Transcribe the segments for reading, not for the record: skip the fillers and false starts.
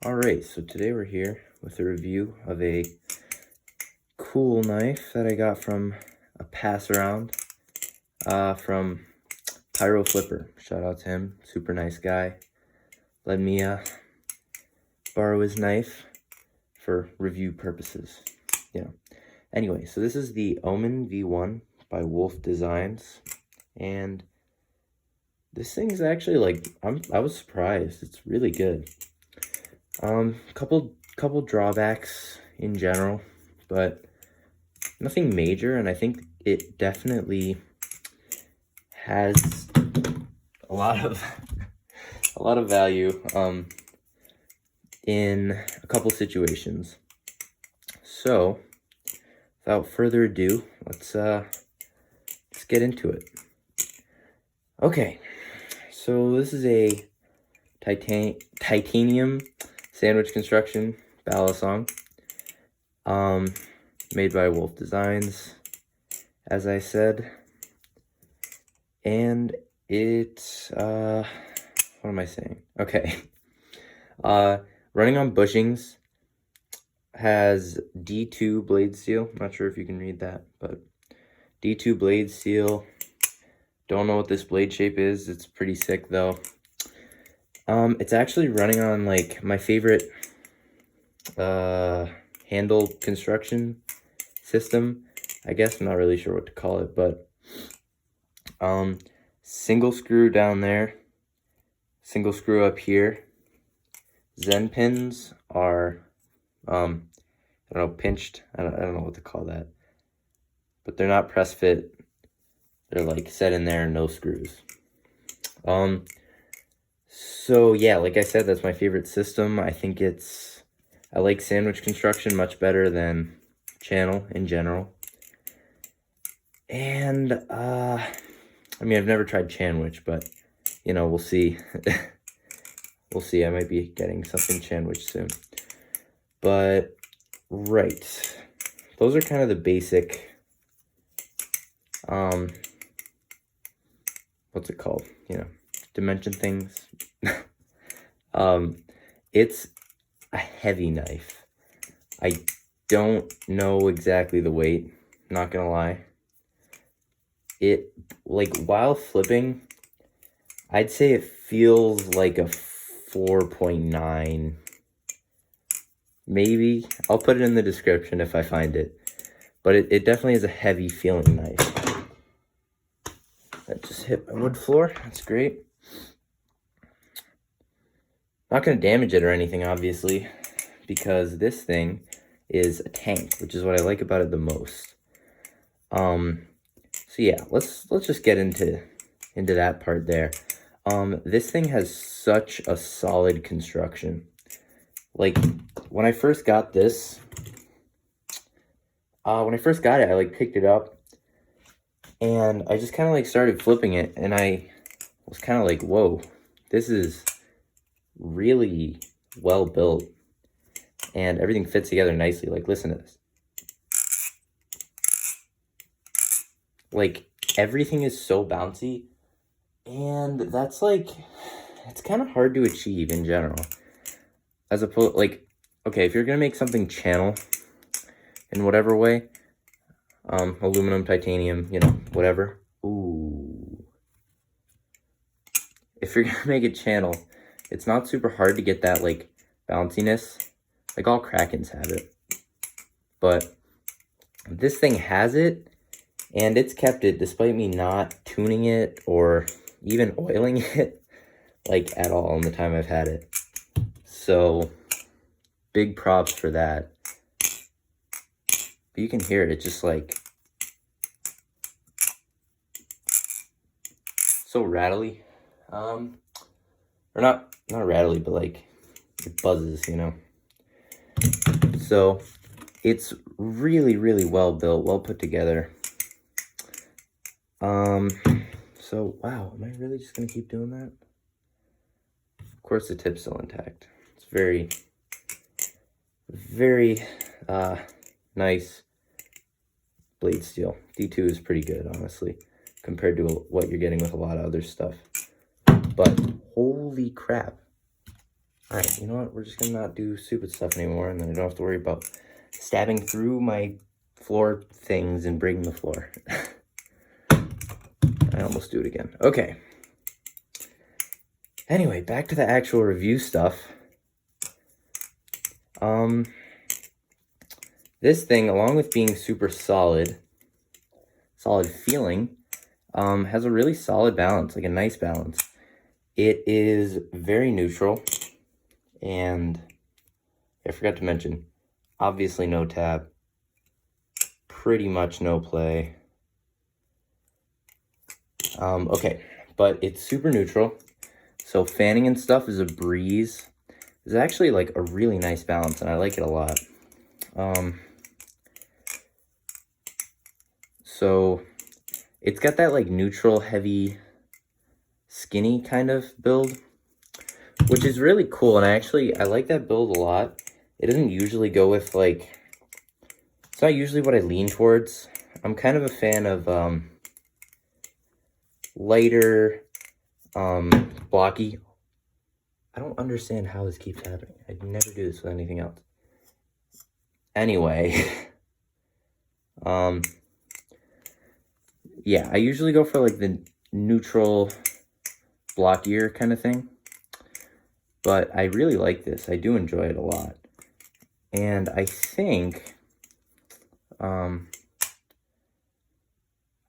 Alright, so today we're here with a review of a cool knife that I got from a pass around from Flipper. Shout out to him, super nice guy. Let me borrow his knife for review purposes. Anyway, so this is the Omen V1 by woulf Designs, and this thing is actually like I was surprised. It's really good. Couple drawbacks in general, but nothing major, and I think it definitely has a lot of value in a couple situations. So without further ado, let's get into it. Okay, so this is a titanium sandwich construction Balisong, made by woulf Designs, as I said, and it's what am I saying? Okay, running on bushings, has D2 blade steel. Not sure if you can read that, but D2 blade steel. Don't know what this blade shape is. It's pretty sick though. It's actually running on like my favorite handle construction system, I guess. I'm not really sure what to call it, but single screw down there, single screw up here. Zen pins are I don't know, pinched. I don't know what to call that, but they're not press fit. They're like set in there, no screws. So yeah, like I said, that's my favorite system. I like sandwich construction much better than channel in general. And I mean, I've never tried Chanwich, but you know, we'll see. We'll see. I might be getting something Chanwich soon. But right, those are kind of the basic what's it called? You know, dimension things. It's a heavy knife. I don't know exactly the weight, not gonna lie. It, like, while flipping, I'd say it feels like a 4.9, maybe. I'll put it in the description if I find it, but it definitely is a heavy feeling knife. That just hit my wood floor. That's great. Not going to damage it or anything, obviously, because this thing is a tank, which is what I like about it the most. So yeah, let's just get into that part there. This thing has such a solid construction. Like, when I first got this, I like picked it up, and I just kind of like started flipping it, and I was kind of like, whoa, this is really well built, and everything fits together nicely. Like, listen to this. Like, everything is so bouncy, and that's like, it's kind of hard to achieve in general. As opposed, like, okay, if you're gonna make something channel in whatever way, aluminum, titanium, you know, whatever. Ooh. If you're gonna make a channel, it's not super hard to get that, like, bounciness. Like, all Krakens have it. But this thing has it, and it's kept it despite me not tuning it or even oiling it, like, at all in the time I've had it. So, big props for that. But you can hear it, it's just like so rattly. Or not rattly, but like it buzzes, you know. So it's really, really well built, well put together. So wow, am I really just gonna keep doing that? Of course the tip's still intact. It's very, very nice blade steel. D2 is pretty good, honestly, compared to what you're getting with a lot of other stuff. But holy crap, All right, you know what? We're just gonna not do stupid stuff anymore, and then I don't have to worry about stabbing through my floor things and breaking the floor. I almost do it again. Okay. Anyway, back to the actual review stuff. This thing, along with being super solid feeling, has a really solid balance, like a nice balance. It is very neutral, and I forgot to mention, obviously no tab, pretty much no play. Okay, but it's super neutral, so fanning and stuff is a breeze. It's actually like a really nice balance, and I like it a lot. So it's got that like neutral, heavy, skinny kind of build, which is really cool. And I like that build a lot. It doesn't usually go with like, it's not usually what I lean towards. I'm kind of a fan of lighter, blocky. I don't understand how this keeps happening. I'd never do this with anything else. Anyway, yeah, I usually go for like the neutral, blockier kind of thing. But I really like this. I do enjoy it a lot. And I think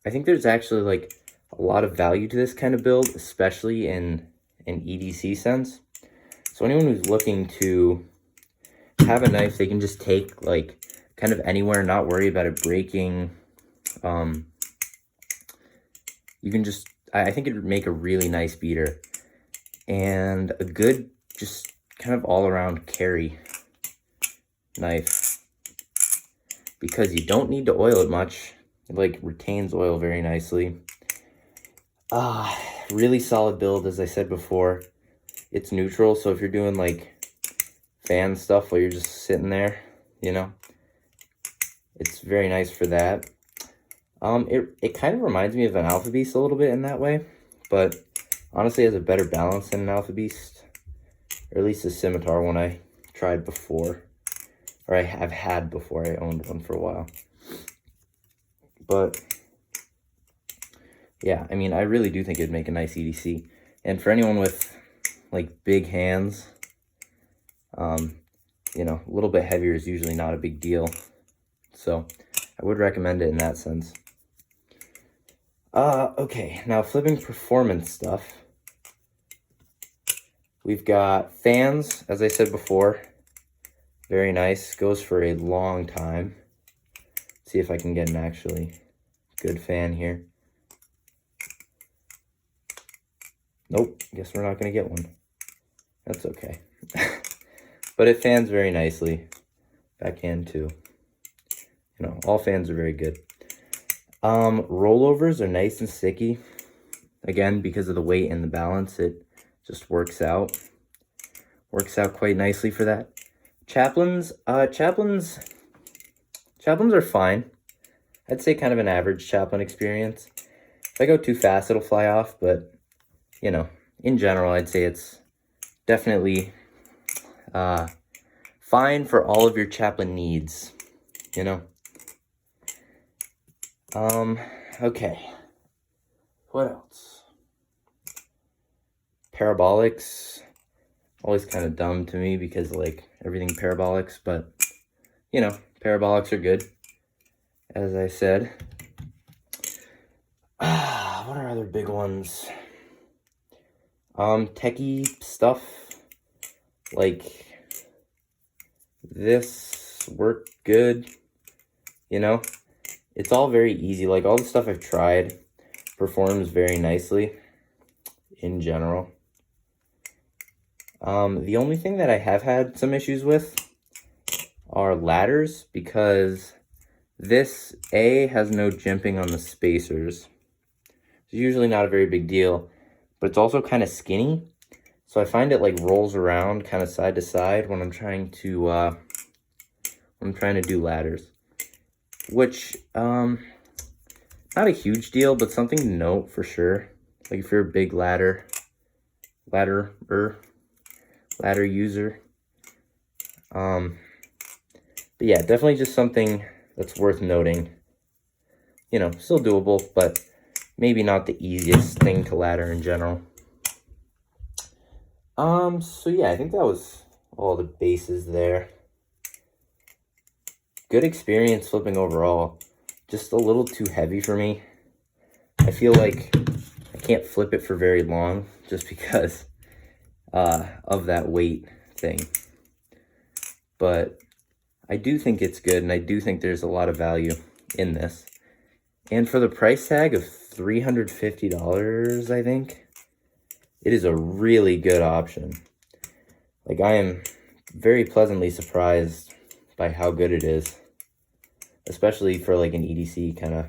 there's actually like a lot of value to this kind of build, especially in an EDC sense. So anyone who's looking to have a knife they can just take like kind of anywhere, not worry about it breaking, you can just, I think it would make a really nice beater and a good, just kind of all around carry knife, because you don't need to oil it much. It like retains oil very nicely. Really solid build, as I said before. It's neutral, so if you're doing like fan stuff while you're just sitting there, you know, it's very nice for that. It kind of reminds me of an Alpha Beast a little bit in that way, but honestly has a better balance than an Alpha Beast, or at least a Scimitar one I tried before, or I have had before. I owned one for a while. But yeah, I mean, I really do think it'd make a nice EDC. And for anyone with like big hands, you know, a little bit heavier is usually not a big deal. So I would recommend it in that sense. Okay, now flipping performance stuff. We've got fans, as I said before. Very nice, goes for a long time. See if I can get an actually good fan here. Nope, guess we're not gonna get one. That's okay. But it fans very nicely. Backhand too. You know, all fans are very good. Rollovers are nice and sticky. Again, because of the weight and the balance, it just works out. Works out quite nicely for that. Chaplains are fine. I'd say kind of an average chaplain experience. If I go too fast, it'll fly off, but, you know, in general, I'd say it's definitely fine for all of your chaplain needs, you know. Okay. What else? Parabolics. Always kind of dumb to me because, like, everything parabolics, but, you know, parabolics are good, as I said. What are other big ones? Techie stuff, like this worked good, you know? It's all very easy. Like, all the stuff I've tried performs very nicely in general. The only thing that I have had some issues with are ladders, because this, A, has no jimping on the spacers. It's usually not a very big deal, but it's also kind of skinny. So I find it like rolls around kind of side to side when I'm trying to do ladders. Which, not a huge deal, but something to note for sure. Like if you're a big ladderer, whatever ladder user. But yeah, definitely just something that's worth noting. You know, still doable, but maybe not the easiest thing to ladder in general. So yeah, I think that was all the bases there. Good experience flipping overall. Just a little too heavy for me. I feel like I can't flip it for very long just because of that weight thing. But I do think it's good, and I do think there's a lot of value in this. And for the price tag of $350, I think, it is a really good option. Like, I am very pleasantly surprised by how good it is, especially for like an EDC kind of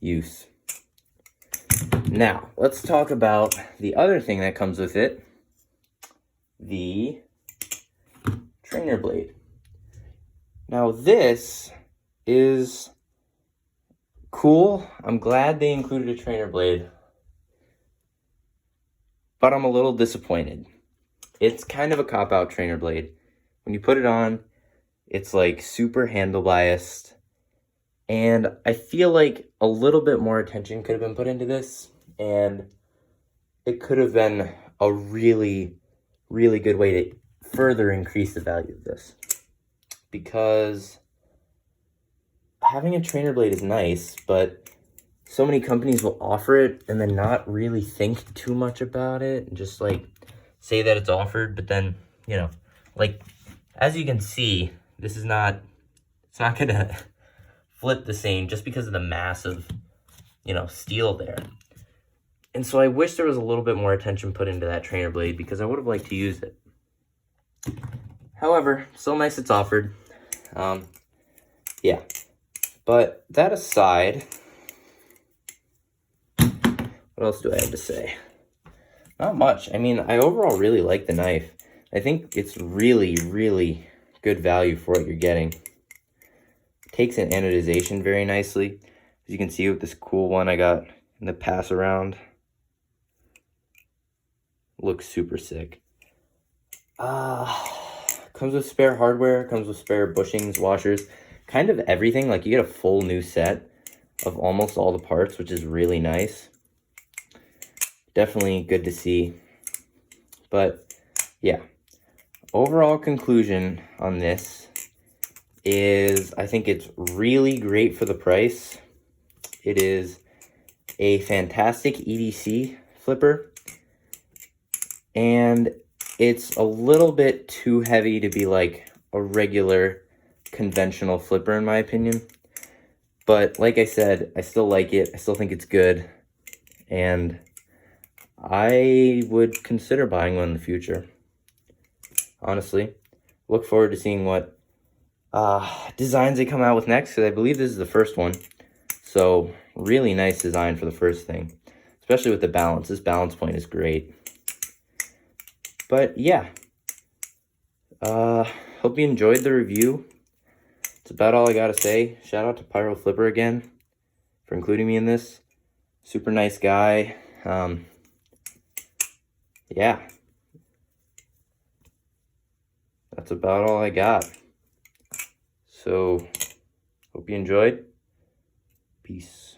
use. Now, let's talk about the other thing that comes with it, the trainer blade. Now, this is cool. I'm glad they included a trainer blade, but I'm a little disappointed. It's kind of a cop-out trainer blade. When you put it on, it's like super handle biased, and I feel like a little bit more attention could have been put into this, and it could have been a really, really good way to further increase the value of this. Because having a trainer blade is nice, but so many companies will offer it and then not really think too much about it and just like say that it's offered, but then, you know, like as you can see, this is not, it's not gonna flip the same just because of the massive, you know, steel there. And so I wish there was a little bit more attention put into that trainer blade because I would have liked to use it. However, so nice it's offered. Yeah. But that aside, what else do I have to say? Not much. I mean, I overall really like the knife. I think it's really, really good value for what you're getting. It takes an anodization very nicely. As you can see with this cool one I got in the pass around. Looks super sick. Comes with spare hardware, comes with spare bushings, washers, kind of everything. Like, you get a full new set of almost all the parts, which is really nice. Definitely good to see. But yeah, overall conclusion on this is I think it's really great for the price. It is a fantastic EDC flipper, and it's a little bit too heavy to be like a regular conventional flipper in my opinion. But like I said, I still like it. I still think it's good, and I would consider buying one in the future. Honestly, look forward to seeing what designs they come out with next, because I believe this is the first one. So really nice design for the first thing, especially with the balance. This balance point is great. But yeah, hope you enjoyed the review. It's about all I gotta say. Shout out to Pyro Flipper again for including me in this. Super nice guy. Yeah, that's about all I got. So, hope you enjoyed. Peace.